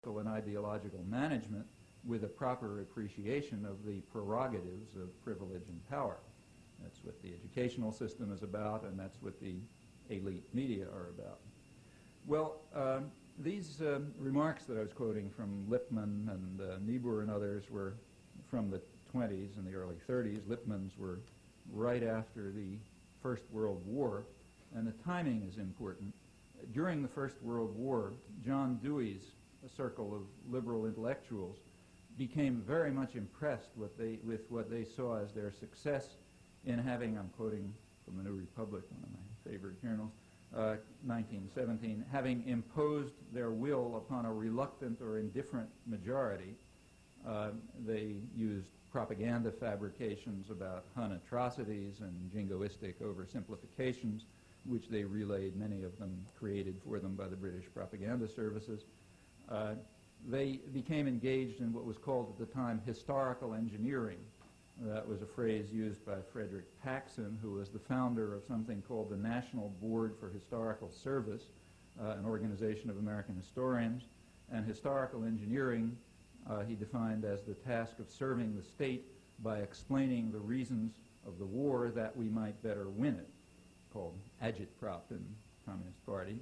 and ideological management with a proper appreciation of the prerogatives of privilege and power. That's what the educational system is about, and that's what the elite media are about. Well, these remarks that I was quoting from Lippmann and Niebuhr and others were from the 20s and the early 30s. Lippmann's were right after the First World War, and the timing is important. During the First World War, John Dewey's circle of liberal intellectuals became very much impressed with what they saw as their success in having, I'm quoting from the New Republic, one of my favorite journals, 1917, having imposed their will upon a reluctant or indifferent majority. They used propaganda fabrications about Hun atrocities and jingoistic oversimplifications, which they relayed, many of them created for them by the British propaganda services. They became engaged in what was called at the time historical engineering. That was a phrase used by Frederick Paxson, who was the founder of something called the National Board for Historical Service, an organization of American historians. And historical engineering he defined as the task of serving the state by explaining the reasons of the war that we might better win it, called agitprop in the Communist Party.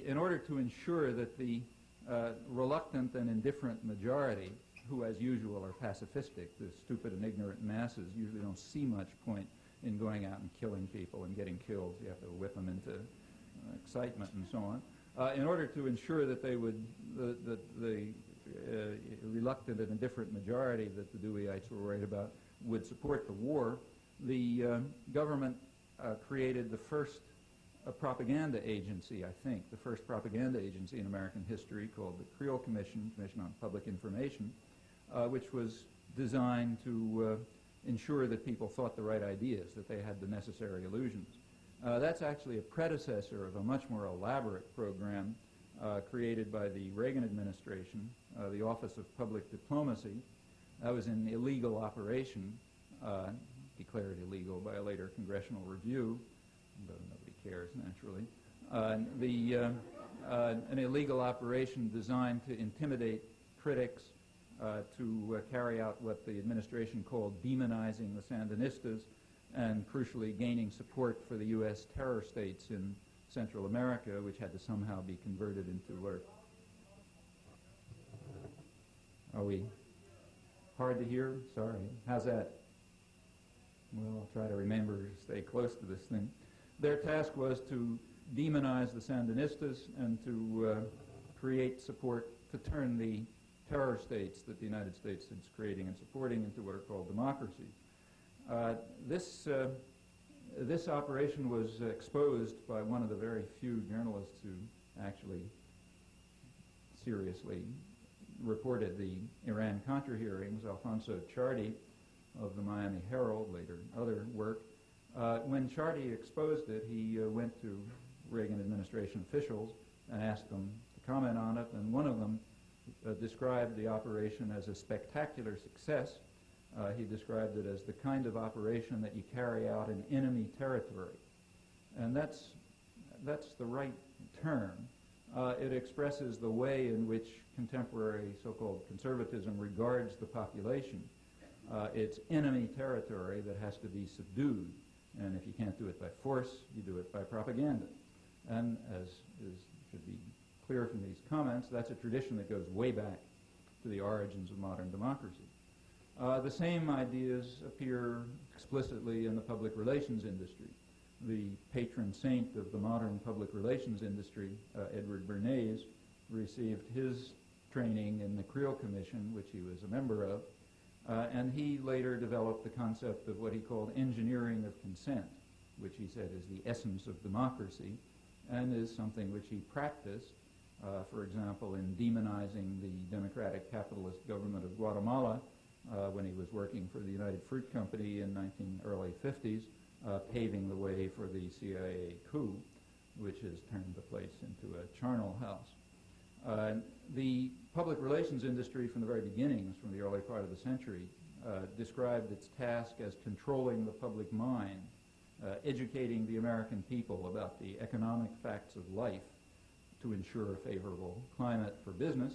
In order to ensure that the reluctant and indifferent majority, who as usual are pacifistic, the stupid and ignorant masses usually don't see much point in going out and killing people and getting killed. You have to whip them into excitement and so on. In order to ensure that they would, the reluctant and indifferent majority that the Deweyites were worried about would support the war, the government created the first propaganda agency, I think, the first propaganda agency in American history, called the Creel Commission, Commission on Public Information, which was designed to ensure that people thought the right ideas, that they had the necessary illusions. That's actually a predecessor of a much more elaborate program created by the Reagan administration, the Office of Public Diplomacy. That was an illegal operation, declared illegal by a later congressional review, though nobody cares, naturally. An illegal operation designed to intimidate critics, to carry out what the administration called demonizing the Sandinistas, and crucially gaining support for the U.S. terror states in Central America, which had to somehow be converted into what are we hard to hear? Sorry. How's that? Well, I'll try to remember to stay close to this thing. Their task was to demonize the Sandinistas and to create support to turn the terror states that the United States is creating and supporting into what are called democracies. This operation was exposed by one of the very few journalists who actually seriously reported the Iran-Contra hearings, Alfonso Chardy of the Miami Herald, later other work. When Chardy exposed it, he went to Reagan administration officials and asked them to comment on it, and one of them described the operation as a spectacular success. He described it as the kind of operation that you carry out in enemy territory. And that's the right term. It expresses the way in which contemporary so-called conservatism regards the population. It's enemy territory that has to be subdued. And if you can't do it by force, you do it by propaganda. And as should be clear from these comments, that's a tradition that goes way back to the origins of modern democracy. The same ideas appear explicitly in the public relations industry. The patron saint of the modern public relations industry, Edward Bernays, received his training in the Creel Commission, which he was a member of, and he later developed the concept of what he called engineering of consent, which he said is the essence of democracy, and is something which he practiced, for example, in demonizing the democratic capitalist government of Guatemala when he was working for the United Fruit Company in early 50s, paving the way for the CIA coup, which has turned the place into a charnel house. The public relations industry from the very beginnings, from the early part of the century, described its task as controlling the public mind, educating the American people about the economic facts of life, to ensure a favorable climate for business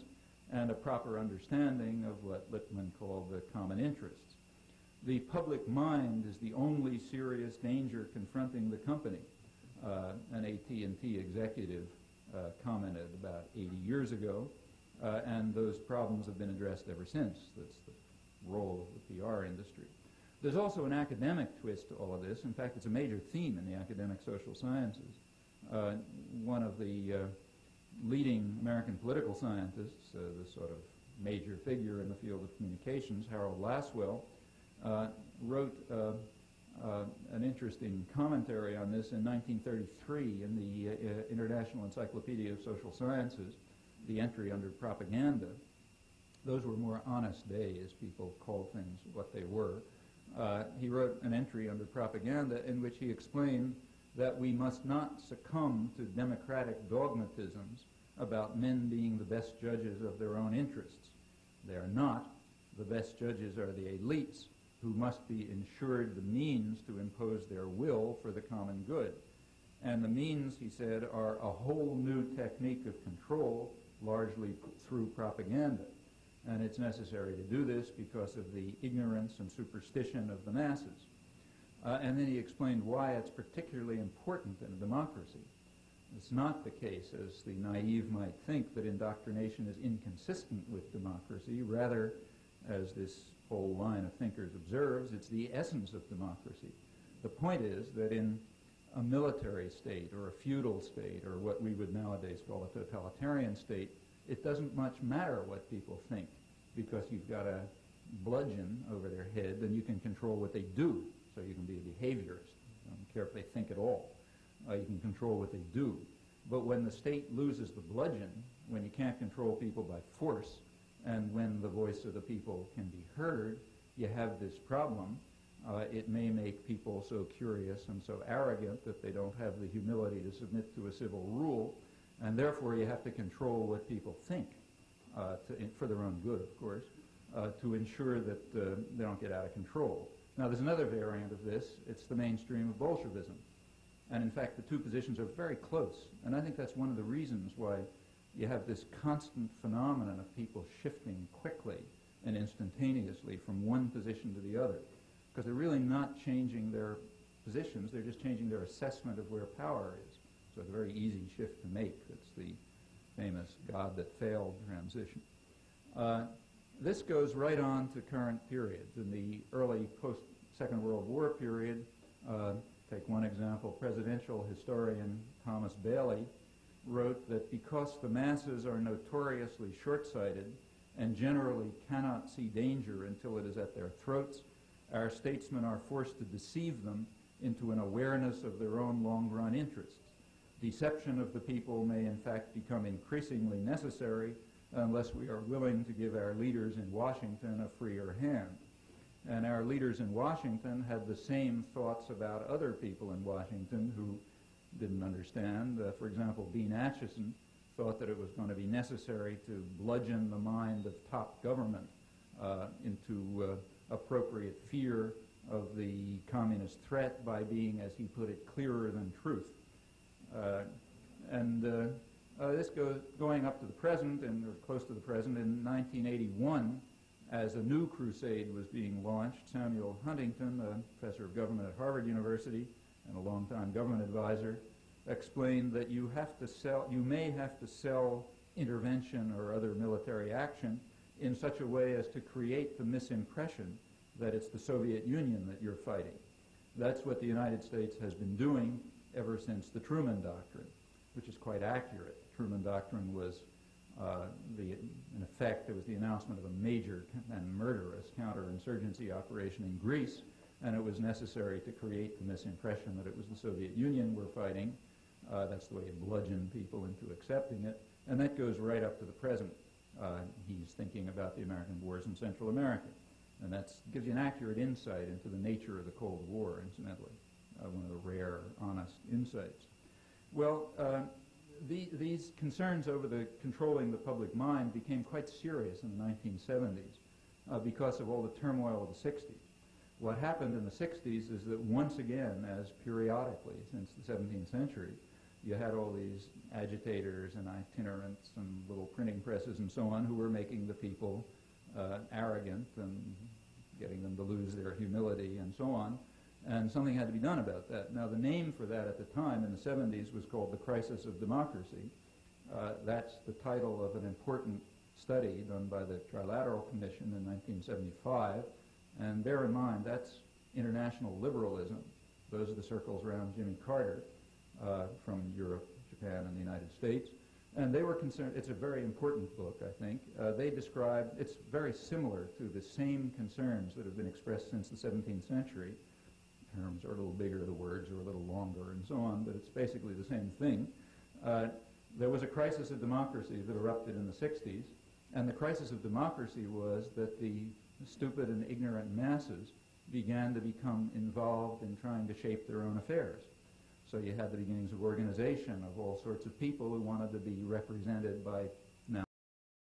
and a proper understanding of what Lippmann called the common interests. The public mind is the only serious danger confronting the company, an AT&T executive commented about 80 years ago, and those problems have been addressed ever since. That's the role of the PR industry. There's also an academic twist to all of this. In fact, it's a major theme in the academic social sciences. One of the leading American political scientists, the sort of major figure in the field of communications, Harold Lasswell, wrote an interesting commentary on this in 1933 in the International Encyclopedia of Social Sciences, the entry under propaganda. Those were more honest days. People called things what they were. He wrote an entry under propaganda in which he explained that we must not succumb to democratic dogmatisms about men being the best judges of their own interests. They are not. The best judges are the elites, who must be ensured the means to impose their will for the common good. And the means, he said, are a whole new technique of control, largely through propaganda. And it's necessary to do this because of the ignorance and superstition of the masses. And then he explained why it's particularly important in a democracy. It's not the case, as the naive might think, that indoctrination is inconsistent with democracy. Rather, as this whole line of thinkers observes, it's the essence of democracy. The point is that in a military state or a feudal state or what we would nowadays call a totalitarian state, it doesn't much matter what people think, because you've got a bludgeon over their head and you can control what they do. So you can be a behaviorist. I don't care if they think at all. You can control what they do. But when the state loses the bludgeon, when you can't control people by force, and when the voice of the people can be heard, you have this problem. It may make people so curious and so arrogant that they don't have the humility to submit to a civil rule, and therefore you have to control what people think, for their own good, of course, to ensure that they don't get out of control. Now, there's another variant of this. It's the mainstream of Bolshevism. And in fact, the two positions are very close. And I think that's one of the reasons why you have this constant phenomenon of people shifting quickly and instantaneously from one position to the other. Because they're really not changing their positions. They're just changing their assessment of where power is. So it's a very easy shift to make. It's the famous God that failed transition. This goes right on to current periods. In the early post-Second World War period, take one example, presidential historian Thomas Bailey wrote that because the masses are notoriously short-sighted and generally cannot see danger until it is at their throats, our statesmen are forced to deceive them into an awareness of their own long-run interests. Deception of the people may in fact become increasingly necessary unless we are willing to give our leaders in Washington a freer hand. And our leaders in Washington had the same thoughts about other people in Washington who didn't understand. For example, Dean Acheson thought that it was going to be necessary to bludgeon the mind of top government into appropriate fear of the communist threat by being, as he put it, clearer than truth. This goes going up to the present, and or close to the present. In 1981, as a new crusade was being launched, Samuel Huntington, a professor of government at Harvard University and a longtime government advisor, explained that you may have to sell intervention or other military action in such a way as to create the misimpression that it's the Soviet Union that you're fighting. That's what the United States has been doing ever since the Truman Doctrine, which is quite accurate. The Truman Doctrine was, in effect, it was the announcement of a major and murderous counterinsurgency operation in Greece, and it was necessary to create the misimpression that it was the Soviet Union we're fighting. That's the way it bludgeoned people into accepting it, and that goes right up to the present. He's thinking about the American wars in Central America, and that gives you an accurate insight into the nature of the Cold War, incidentally, one of the rare, honest insights. Well, these concerns over the controlling the public mind became quite serious in the 1970s because of all the turmoil of the 60s. What happened in the 60s is that once again, as periodically since the 17th century, you had all these agitators and itinerants and little printing presses and so on who were making the people arrogant and getting them to lose their humility and so on. And something had to be done about that. Now, the name for that at the time in the 70s was called the Crisis of Democracy. That's the title of an important study done by the Trilateral Commission in 1975. And bear in mind, that's international liberalism. Those are the circles around Jimmy Carter from Europe, Japan, and the United States. And they were concerned, it's a very important book, I think. They describe, it's very similar to the same concerns that have been expressed since the 17th century. Terms are a little bigger, the words are a little longer, and so on, but it's basically the same thing. There was a crisis of democracy that erupted in the 60s, and the crisis of democracy was that the stupid and ignorant masses began to become involved in trying to shape their own affairs. So you had the beginnings of organization of all sorts of people who wanted to be represented by